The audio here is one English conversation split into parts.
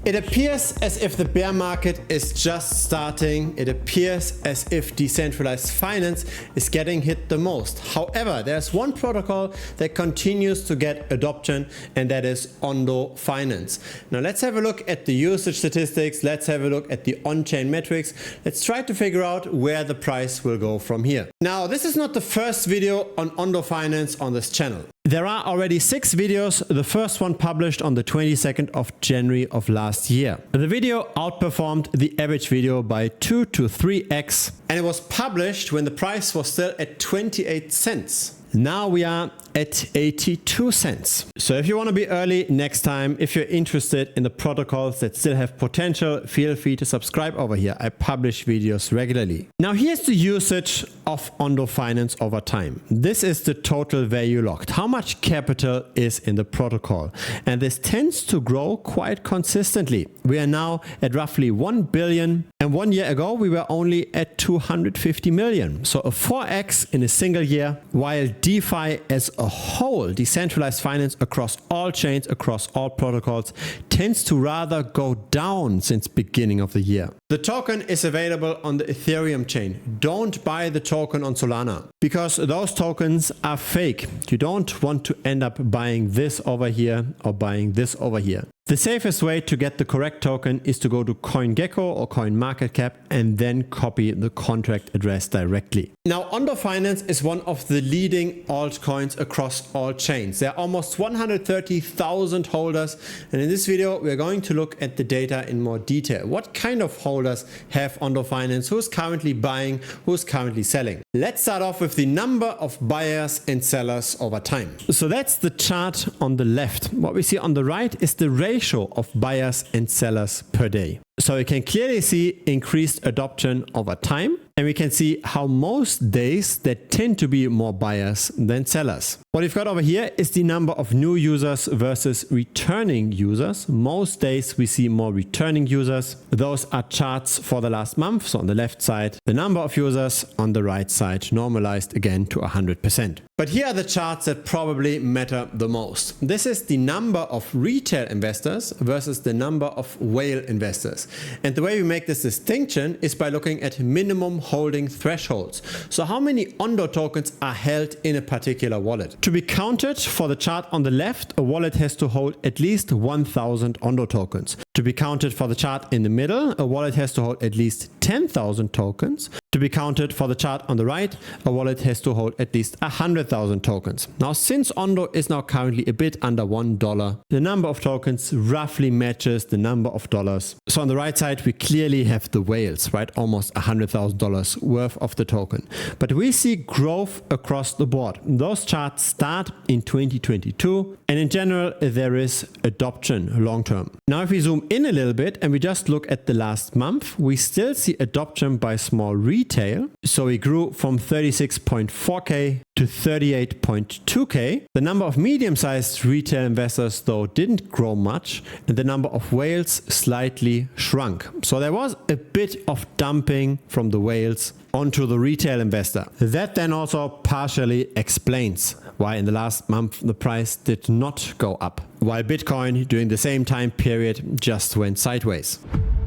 It appears as if the bear market is just starting. It appears as if decentralized finance is getting hit the most. However, there's one protocol that continues to get adoption, and that is Ondo Finance. Now let's have a look at the usage statistics. Let's have a look at the on-chain metrics. Let's try to figure out where the price will go from here. Now, this is not the first video on Ondo Finance on this channel. There are already 6 videos, the first one published on the 22nd of January of last year. The video outperformed the average video by 2 to 3x, and it was published when the price was still at 28 cents. Now we are at 82 cents. So if you want to be early next time, if you're interested in the protocols that still have potential, feel free to subscribe over here. I publish videos regularly. Now here's the usage of Ondo Finance over time. This is the total value locked. How much capital is in the protocol? And this tends to grow quite consistently. We are now at roughly 1 billion. And 1 year ago, we were only at 250 million. So a 4x in a single year, while DeFi as a whole, decentralized finance across all chains, across all protocols, tends to rather go down since beginning of the year. The token is available on the Ethereum chain. Don't buy the token on Solana because those tokens are fake. You don't want to end up buying this over here or buying this over here. The safest way to get the correct token is to go to CoinGecko or CoinMarketCap and then copy the contract address directly. Now, Ondo Finance is one of the leading altcoins across all chains. There are almost 130,000 holders, and in this video we're going to look at the data in more detail. What kind of holders have Ondo Finance? Who's currently buying? Who's currently selling? Let's start off with the number of buyers and sellers over time. So that's the chart on the left. What we see on the right is the ratio of buyers and sellers per day. So we can clearly see increased adoption over time, and we can see how most days there tend to be more buyers than sellers. What we've got over here is the number of new users versus returning users. Most days we see more returning users. Those are charts for the last month. So on the left side, the number of users, on the right side, normalized again to 100%. But here are the charts that probably matter the most. This is the number of retail investors versus the number of whale investors. And the way we make this distinction is by looking at minimum holding thresholds. So how many Ondo tokens are held in a particular wallet? To be counted for the chart on the left, a wallet has to hold at least 1,000 Ondo tokens. To be counted for the chart in the middle, a wallet has to hold at least 10,000 tokens. To be counted for the chart on the right, a wallet has to hold at least 100,000 tokens. Now, since Ondo is now currently a bit under $1, the number of tokens roughly matches the number of dollars. So on the right side, we clearly have the whales, right? Almost $100,000 worth of the token. But we see growth across the board. Those charts start in 2022, and in general, there is adoption long term. Now, if we zoom in a little bit and we just look at the last month, we still see adoption by small retail. So we grew from 36.4K to 38.2K. The number of medium-sized retail investors, though, didn't grow much, and the number of whales slightly shrunk. So there was a bit of dumping from the whales onto the retail investor. That then also partially explains why in the last month the price did not go up, while Bitcoin during the same time period just went sideways.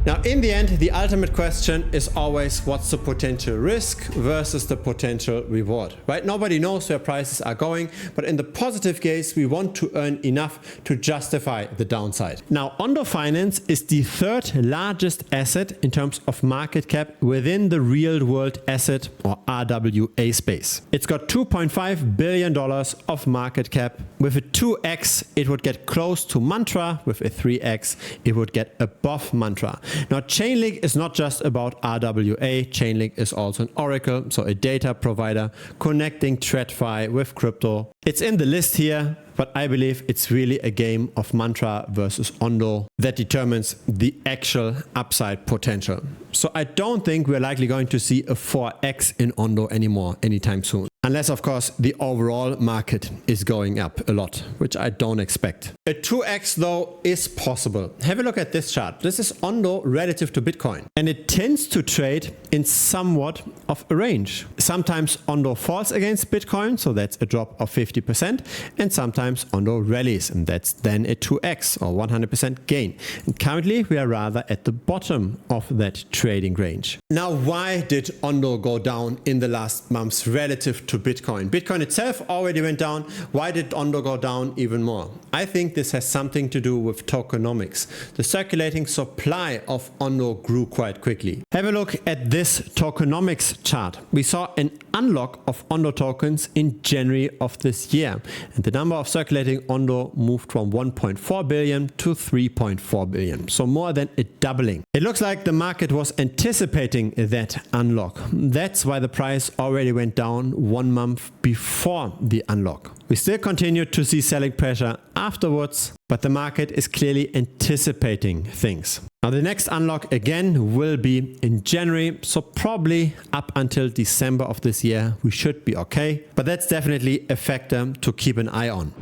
Now, in the end, the ultimate question is always what's the potential risk versus the potential reward, right? Nobody knows where prices are going, but in the positive case, we want to earn enough to justify the downside. Now, Ondo Finance is the third largest asset in terms of market cap within the real world asset or RWA space. It's got $2.5 billion of market cap. With a 2x, it would get close to Mantra. With a 3x, it would get above Mantra. Now, Chainlink is not just about RWA. Chainlink is also an oracle, so a data provider connecting TradFi with crypto. It's in the list here, but I believe it's really a game of Mantra versus Ondo that determines the actual upside potential. So I don't think we're likely going to see a 4x in Ondo anymore anytime soon. Unless, of course, the overall market is going up a lot, which I don't expect. A 2x though is possible. Have a look at this chart. This is Ondo relative to Bitcoin, and it tends to trade in somewhat of a range. Sometimes Ondo falls against Bitcoin, so that's a drop of 50%, and sometimes Ondo rallies, and that's then a 2x or 100% gain. And currently we are rather at the bottom of that trading range. Now, why did Ondo go down in the last months relative to Bitcoin? Bitcoin itself already went down. Why did Ondo go down even more? I think this has something to do with tokenomics. The circulating supply of Ondo grew quite quickly. Have a look at this tokenomics chart. We saw an unlock of Ondo tokens in January of this year, and the number of circulating Ondo moved from 1.4 billion to 3.4 billion, so more than a doubling. It looks like the market was anticipating that unlock. That's why the price already went down 1 month before the unlock. We still continued to see selling pressure afterwards, but the market is clearly anticipating things. Now, the next unlock again will be in January, so probably up until December of this year we should be okay, but that's definitely a factor to keep an eye on.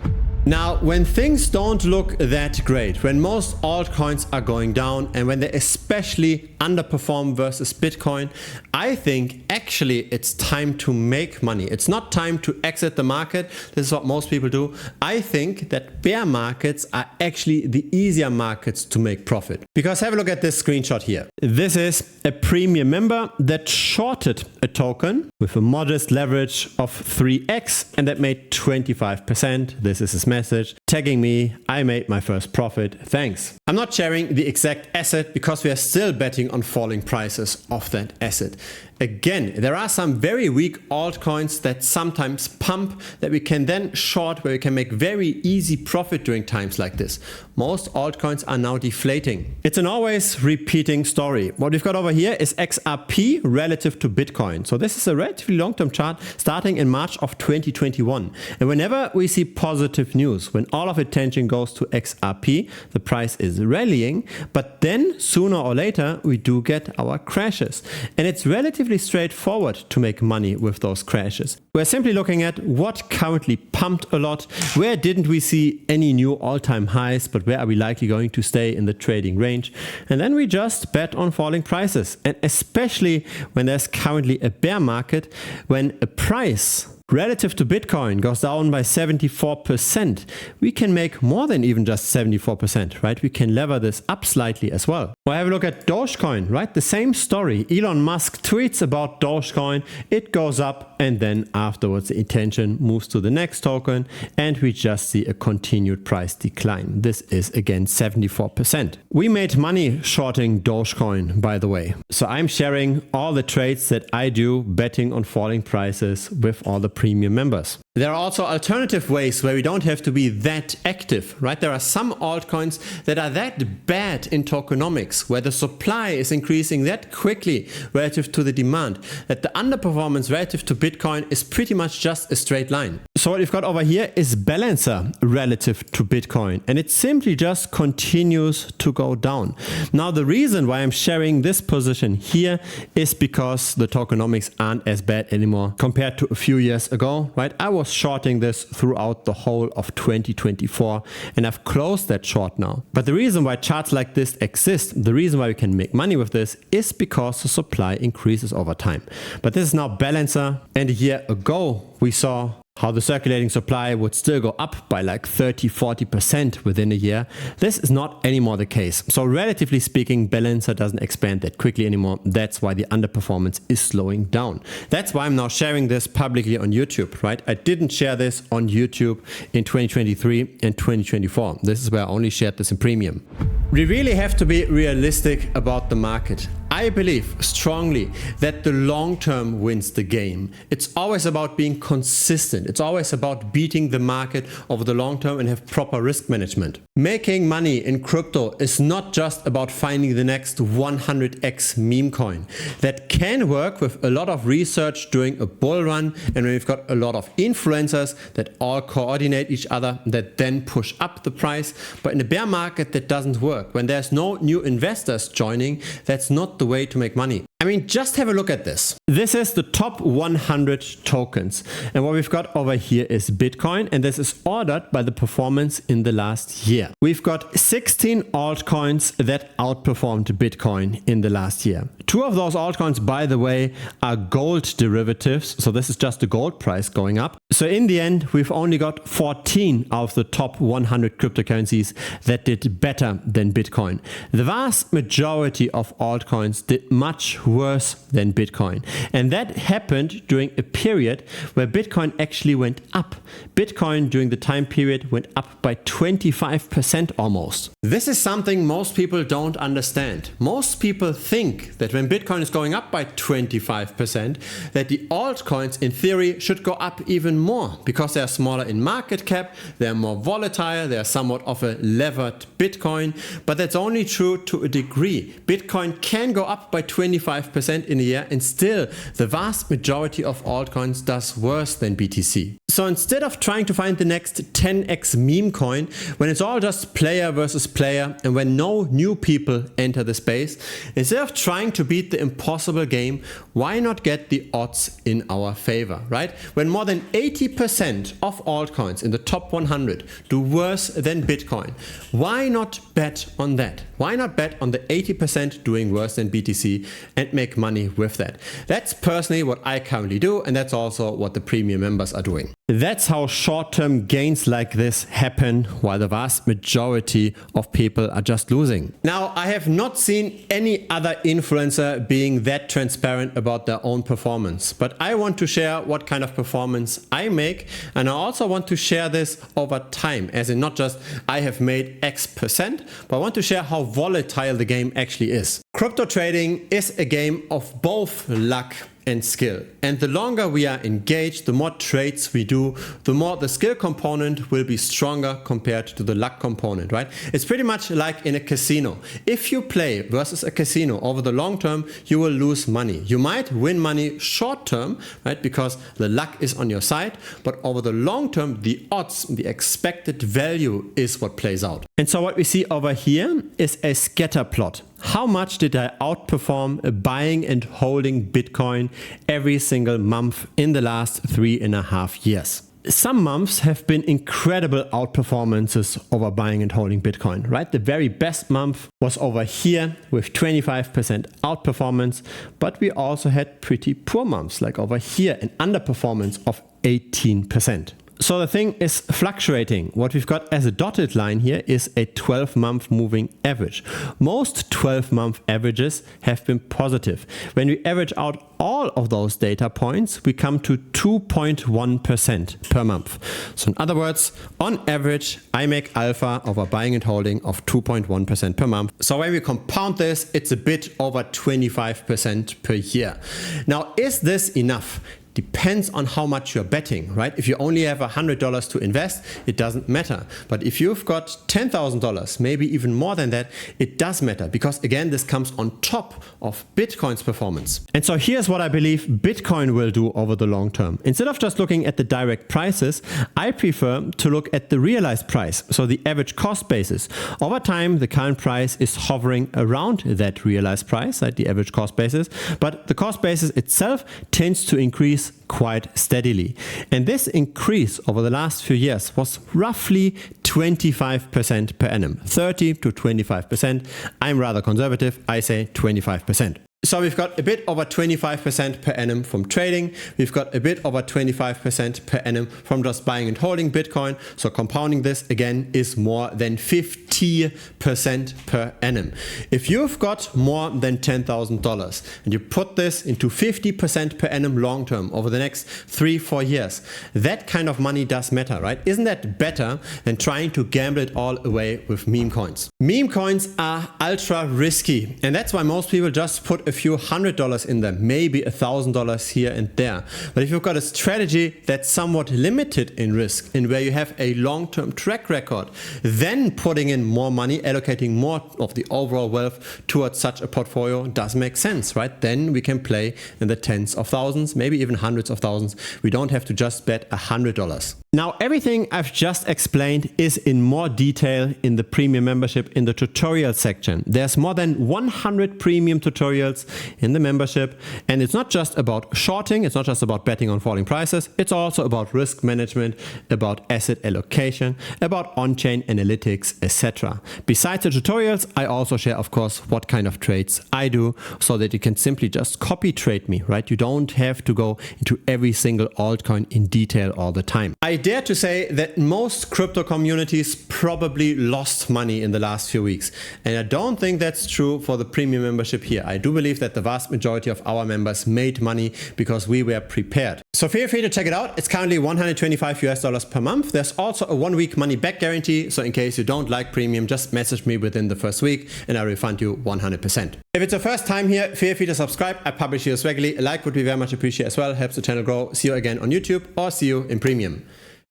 Now, when things don't look that great, when most altcoins are going down and when they especially underperform versus Bitcoin, I think actually it's time to make money. It's not time to exit the market. This is what most people do. I think that bear markets are actually the easier markets to make profit. Because have a look at this screenshot here. This is a premium member that shorted a token with a modest leverage of 3x and that made 25%. This is his message, tagging me, I made my first profit, thanks. I'm not sharing the exact asset because we are still betting on falling prices of that asset. Again, there are some very weak altcoins that sometimes pump that we can then short, where we can make very easy profit during times like this. Most altcoins are now deflating. It's an always repeating story. What we've got over here is XRP relative to Bitcoin. So this is a relatively long-term chart starting in March of 2021. And whenever we see positive news, when all of attention goes to XRP, the price is rallying, but then sooner or later we do get our crashes. And it's relatively straightforward to make money with those crashes. We're simply looking at what currently pumped a lot, where didn't we see any new all-time highs, but where are we likely going to stay in the trading range, and then we just bet on falling prices. And especially when there's currently a bear market, when a price relative to Bitcoin goes down by 74%, we can make more than even just 74%, right? We can lever this up slightly as well. Or have a look at Dogecoin, right? The same story. Elon Musk tweets about Dogecoin, it goes up, and then afterwards the attention moves to the next token, and we just see a continued price decline. This is again 74%. We made money shorting Dogecoin, by the way. So I'm sharing all the trades that I do betting on falling prices with all the premium members. There are also alternative ways where we don't have to be that active, right? There are some altcoins that are that bad in tokenomics, where the supply is increasing that quickly relative to the demand, that the underperformance relative to Bitcoin is pretty much just a straight line. So what we've got over here is Balancer relative to Bitcoin, and it simply just continues to go down. Now, the reason why I'm sharing this position here is because the tokenomics aren't as bad anymore compared to a few years ago, right? I was shorting this throughout the whole of 2024, and I've closed that short now. But the reason why charts like this exist, the reason why we can make money with this, is because the supply increases over time. But this is now Balancer, and a year ago we saw how the circulating supply would still go up by like 30-40% within a year. This is not anymore the case. So relatively speaking, Balancer doesn't expand that quickly anymore. That's why the underperformance is slowing down. That's why I'm now sharing this publicly on YouTube, right? I didn't share this on YouTube in 2023 and 2024. This is where I only shared this in premium. We really have to be realistic about the market. I believe strongly that the long term wins the game. It's always about being consistent. It's always about beating the market over the long term and have proper risk management. Making money in crypto is not just about finding the next 100x meme coin. That can work with a lot of research during a bull run, and when we've got a lot of influencers that all coordinate each other that then push up the price. But in a bear market, that doesn't work. When there's no new investors joining, that's not the way to make money. I mean, just have a look at this. This is the top 100 tokens. And what we've got over here is Bitcoin, and this is ordered by the performance in the last year. We've got 16 altcoins that outperformed Bitcoin in the last year. 2 of those altcoins, by the way, are gold derivatives. So this is just the gold price going up. So in the end, we've only got 14 out of the top 100 cryptocurrencies that did better than Bitcoin. The vast majority of altcoins did much worse than Bitcoin. And that happened during a period where Bitcoin actually went up. Bitcoin during the time period went up by 25% almost. This is something most people don't understand. Most people think that when Bitcoin is going up by 25%, that the altcoins in theory should go up even more because they're smaller in market cap, they're more volatile, they're somewhat of a levered Bitcoin, but that's only true to a degree. Bitcoin can go up by 25% in a year, and still the vast majority of altcoins does worse than BTC. So instead of trying to find the next 10x meme coin, when it's all just player versus player and when no new people enter the space, instead of trying to beat the impossible game, why not get the odds in our favor, right? When more than 80% of altcoins in the top 100 do worse than Bitcoin, why not bet on that? Why not bet on the 80% doing worse than BTC and make money with that? That's personally what I currently do, and that's also what the premium members are doing. That's how short-term gains like this happen, while the vast majority of people are just losing. Now, I have not seen any other influencer being that transparent about their own performance, but I want to share what kind of performance I make, and I also want to share this over time, as in not just I have made X%, but I want to share how volatile the game actually is. Crypto trading is a game of both luck and skill. And the longer we are engaged, the more trades we do, the more the skill component will be stronger compared to the luck component, right? It's pretty much like in a casino. If you play versus a casino over the long term, you will lose money. You might win money short term, right? Because the luck is on your side, but over the long term, the odds, the expected value is what plays out. And so what we see over here is a scatter plot. How much did I outperform buying and holding Bitcoin every single month in the last 3.5 years? Some months have been incredible outperformances over buying and holding Bitcoin, right? The very best month was over here with 25% outperformance, but we also had pretty poor months, like over here, an underperformance of 18%. So the thing is fluctuating. What we've got as a dotted line here is a 12-month moving average. Most 12-month averages have been positive. When we average out all of those data points, we come to 2.1% per month. So in other words, on average, I make alpha over buying and holding of 2.1% per month. So when we compound this, it's a bit over 25% per year. Now, is this enough? Depends on how much you're betting, right? If you only have $100 to invest, it doesn't matter. But if you've got $10,000, maybe even more than that, it does matter, because again, this comes on top of Bitcoin's performance. And so here's what I believe Bitcoin will do over the long term. Instead of just looking at the direct prices, I prefer to look at the realized price, so the average cost basis. Over time, the current price is hovering around that realized price, right, the average cost basis, but the cost basis itself tends to increase quite steadily. And this increase over the last few years was roughly 25% per annum, 30 to 25%. I'm rather conservative, I say 25%. So we've got a bit over 25% per annum from trading. We've got a bit over 25% per annum from just buying and holding Bitcoin. So compounding this again is more than 50% per annum. If you've got more than $10,000 and you put this into 50% per annum long term over the next 3-4 years, that kind of money does matter, right? Isn't that better than trying to gamble it all away with meme coins? Meme coins are ultra risky, and that's why most people just put a few $100 in them, maybe $1,000 here and there. But if you've got a strategy that's somewhat limited in risk and where you have a long-term track record, then putting in more money, allocating more of the overall wealth towards such a portfolio does make sense, right? Then we can play in the tens of thousands, maybe even hundreds of thousands. We don't have to just bet $100. Now, everything I've just explained is in more detail in the premium membership in the tutorial section. There's more than 100 premium tutorials in the membership, and it's not just about shorting, it's not just about betting on falling prices, it's also about risk management, about asset allocation, about on-chain analytics, etc. Besides the tutorials, I also share, of course, what kind of trades I do so that you can simply just copy trade me, right? You don't have to go into every single altcoin in detail all the time. I dare to say that most crypto communities probably lost money in the last few weeks. And I don't think that's true for the premium membership here. I do believe that the vast majority of our members made money because we were prepared. So feel free to check it out. It's currently $125 per month. There's also a 1-week money back guarantee. So in case you don't like premium, just message me within the first week and I refund you 100%. If it's your first time here, feel free to subscribe. I publish videos regularly. A like would be very much appreciated as well. Helps the channel grow. See you again on YouTube or see you in premium.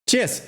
Cheers!